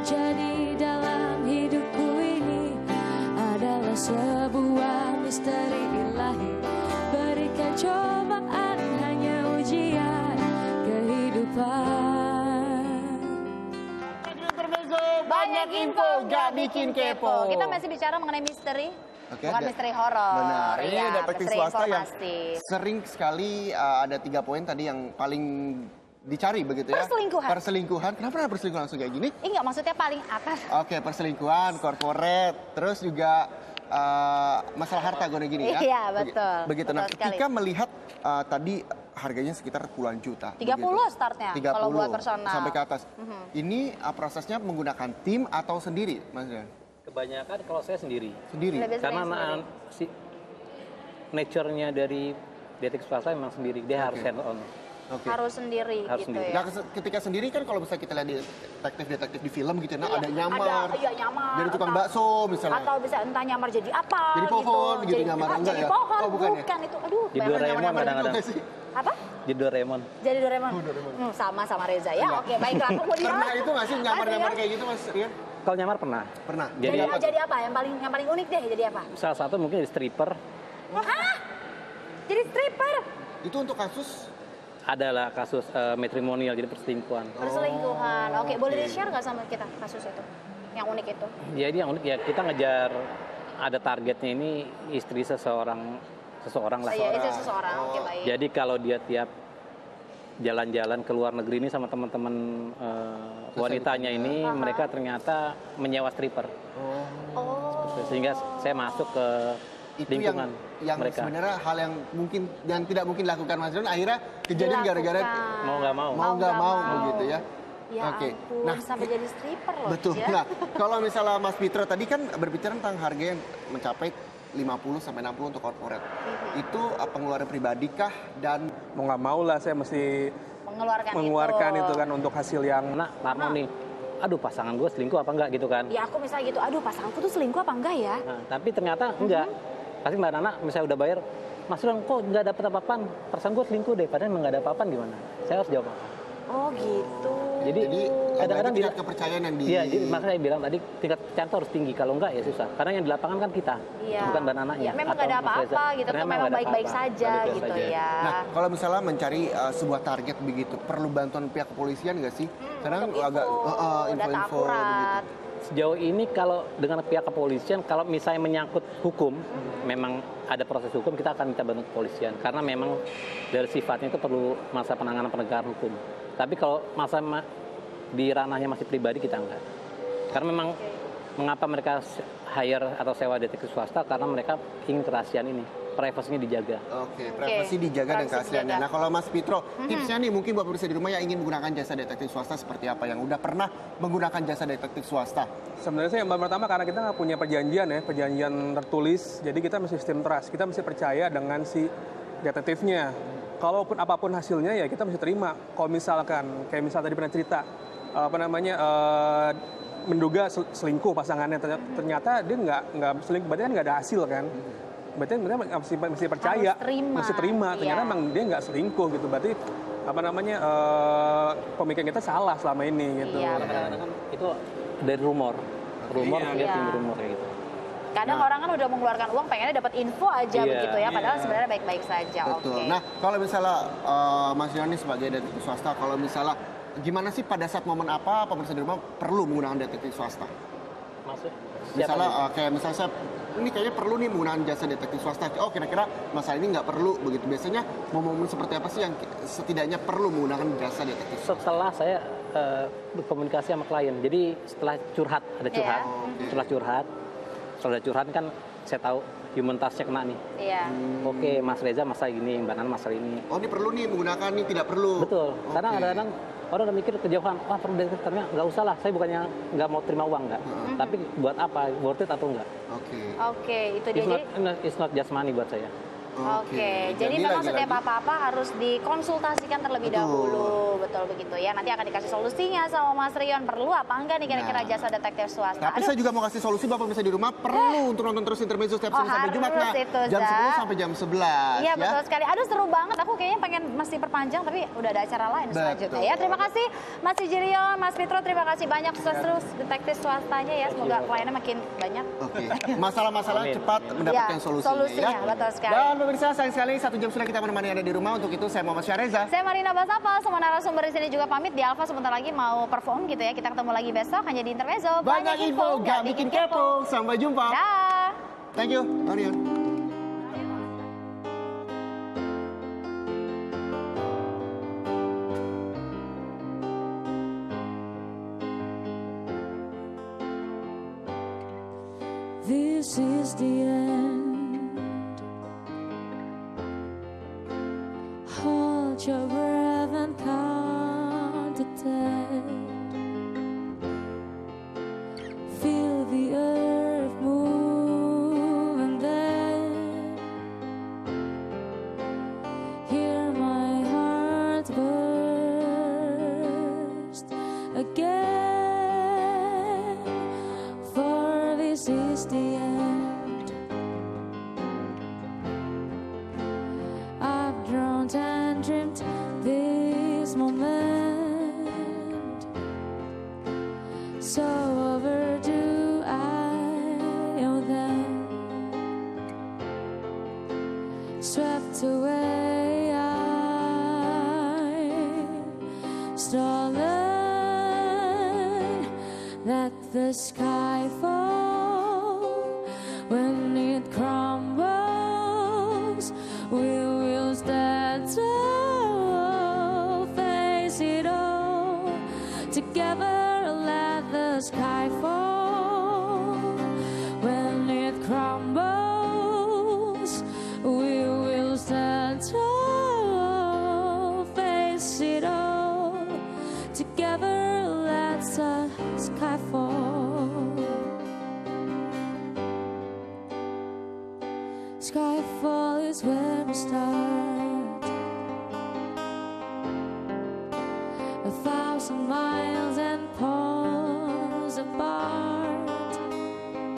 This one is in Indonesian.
terjadi dalam hidupku ini adalah sebuah misteri ilahi. Berikan cobaan hanya ujian kehidupan. Banyak info, gak bikin kepo. Kita masih bicara mengenai misteri. Oke, Bukan misteri horor. Benar, ini ya, detektif misteri swasta yang informatif. sering sekali ada 3 poin tadi yang paling dicari begitu ya. Perselingkuhan. Perselingkuhan. Kenapa perselingkuhan langsung kayak gini? Enggak, maksudnya paling atas. Oke, perselingkuhan, corporate, terus juga masalah harta gini ya. Iya, betul. Begitu. Betul Nah, sekali. ketika melihat tadi harganya sekitar puluhan juta. 30 begitu. startnya 30 kalau buat personal. sampai ke atas. Ini prosesnya menggunakan tim atau sendiri, Mas Rian? Kebanyakan kalau saya sendiri. Sendiri. Lebih Karena sering si nature-nya dari detektif swasta memang sendiri, dia harus hand on. Oke. harus sendiri Harus gitu sendiri. ya. Nah, ketika sendiri kan kalau misalnya kita lihat di detektif di film gitu, nah Iya, ada nyamar, iya, nyamar. jadi tukang bakso misalnya. Atau bisa entah nyamar jadi apa Jadi pohon gitu nyamar, enggak jadi ya? pohon, Oh, bukan ya? bukan itu. Aduh, Di bayangin. Doraemon Nyamar-nyamar gitu kadang-kadang. nggak sih? Apa? Di Doraemon. Jadi Doraemon. Oh, Doraemon. Sama riza ya. Iya. Oke, baiklah. Aku mau Pernah itu nggak sih nyamar-nyamar kayak gitu, Mas Rian? Kalau nyamar pernah. Pernah. Jadi apa? Jadi apa? Yang paling unik deh jadi apa? Salah satu mungkin jadi stripper, Hah? Jadi stripper? Itu untuk kasus adalah kasus matrimonial, jadi perselingkuhan. Perselingkuhan. Oke, boleh di-share nggak sama kita kasus itu? Yang unik itu? Jadi yang unik ya kita ngejar ada targetnya ini istri seseorang lah. Iya, itu seseorang. Oke, baik. Jadi kalau dia tiap jalan-jalan ke luar negeri ini sama teman-teman wanitanya ini, mereka ternyata menyewa stripper. Oh. Sehingga saya masuk ke itu lingkungan yang mereka. sebenarnya hal yang mungkin yang tidak mungkin dilakukan Mas Rian, akhirnya kejadian gara-gara Mau nggak mau. nggak mau mau. begitu ya. Ya Oke. ampun, Nah, sampai jadi stripper loh. betul. Ya. Nah, kalau misalnya Mas Fitra tadi kan berbicara tentang harga yang mencapai 50 sampai 60 untuk corporate. Itu pengeluaran pribadi kah dan Mau nggak mau lah saya mesti mengeluarkan itu kan untuk hasil yang Nah, Parno nih, aduh pasangan gue selingkuh apa enggak gitu kan. Ya aku misalnya gitu, aduh pasanganku tuh selingkuh apa enggak ya? Nah, tapi ternyata enggak. Pasti Mbak Nana misalnya udah bayar, Mas Rian kok nggak dapet apa-apaan, perasaan gue selingkuh deh, padahal emang nggak ada apa-apaan gimana? Saya harus jawab apa? Oh gitu. Jadi kadang-kadang tingkat kepercayaan yang di Iya, jadi makanya saya bilang tadi tingkat kepercayaan itu harus tinggi, kalau enggak ya susah. Karena yang di lapangan kan kita, Iya. bukan Mbak Nananya. Ya, memang atau nggak ada Mas Reza. apa-apa gitu, Karena tuh nggak memang ada baik-baik apa-apa. saja Baik-baik gitu saja. ya. Nah, kalau misalnya mencari sebuah target begitu, perlu bantuan pihak kepolisian nggak sih? Kadang untuk agak data info-info akurat. begitu. Sejauh ini kalau dengan pihak kepolisian, kalau misalnya menyangkut hukum, memang ada proses hukum, kita akan minta bantuan kepolisian. Karena memang dari sifatnya itu perlu masa penanganan penegakan hukum. Tapi kalau masa di ranahnya masih pribadi, kita enggak. Karena memang mengapa mereka hire atau sewa detektif swasta, karena mereka ingin kerahasiaan ini, privasinya dijaga. Oke, privasi dijaga dan privasi keasliannya. dijaga. Nah, kalau Mas Fitro, tipsnya nih mungkin buat pemirsa di rumah yang ingin menggunakan jasa detektif swasta seperti apa? Yang udah pernah menggunakan jasa detektif swasta? sebenarnya sih yang pertama karena kita nggak punya perjanjian tertulis, jadi kita mesti sistem trust, kita mesti percaya dengan si detektifnya. Kalaupun apapun hasilnya ya kita mesti terima. Kalau misalkan kayak misal tadi pernah cerita menduga selingkuh pasangannya, ternyata dia nggak selingkuh, berarti kan nggak ada hasil kan. Berarti mesti percaya, Harus terima. ternyata Iya. emang dia nggak selingkuh gitu. Berarti pemikiran kita salah selama ini gitu. Iya. Kadang-kadang kan itu dari rumor dia Iya. tim rumor kayak gitu. Kadang orang kan udah mengeluarkan uang pengennya dapat info aja Iya, begitu ya, padahal iya. sebenarnya baik-baik saja. Betul. Oke. Nah, kalau misalnya Mas Yoni sebagai detektif swasta, kalau misalnya gimana sih pada saat momen apa pemirsa di rumah perlu menggunakan detektif swasta? Maksud? Misalnya kayak misalnya saya ini kayaknya perlu nih menggunakan jasa detektif swasta. Oh, kira-kira masalah ini nggak perlu begitu. Biasanya momen seperti apa sih yang setidaknya perlu menggunakan jasa detektif swasta? Setelah saya berkomunikasi sama klien, jadi setelah curhat, ada curhat, setelah curhat kan saya tahu human touch-nya kena nih. Iya. Oke, Mas Reza masalah ini, Mbak Nana masalah ini. Oh, ini perlu nih menggunakan, ini tidak perlu. Betul, karena Oke. kadang-kadang orang udah mikir kejauhan, wah perlu detektif, ternyata nggak usah lah, saya bukannya nggak mau terima uang nggak, tapi buat apa, worth it atau enggak? Oke. Oke, itu dia. Jadi It's not just money buat saya. Oke, jadi memang setiap apa-apa harus dikonsultasikan terlebih dahulu, betul begitu ya. Nanti akan dikasih solusinya sama Mas Rion. Perlu apa enggak nih kira-kira jasa detektif swasta? Tapi saya juga mau kasih solusi Bapak bisa di rumah perlu untuk nonton terus Intermezzo setiap Senin sampai Jumat. Nah, jam 10 sampai jam 11. Iya betul sekali. Aduh seru banget. Aku kayaknya pengen masih perpanjang tapi udah ada acara lain selanjutnya ya. Terima kasih Mas Sijirion, Mas Fitro. Terima kasih banyak sukses terus detektif swastanya ya. Semoga kliennya makin banyak. Oke. Masalah-masalah cepat mendapatkan solusinya ya. Betul sekali. Dan pemirsa sayang sekali 1 jam sudah kita menemani Anda di rumah. Untuk itu saya Muhammad Syahreza. Saya Marina Basapal, semua narasumber di sini juga pamit. Di Alfa sebentar lagi mau perform gitu ya. Kita ketemu lagi besok hanya di Intermezzo. Banyak info, gak bikin kepo. Sampai jumpa. Dah. Thank you, Marion. This is the end. Hold your breath and count to 10. Feel the earth move and then hear my heart burst again. For this is the end. I've dreamt and dreamt this moment, so overdue I owe them. Swept away, I'm stolen. Let the sky fall. When it crumbles, we will stand tall. Face it all together. Let the sky fall. When it crumbles, we will stand tall. Face it all together. Let the sky fall. Skyfall is where we start.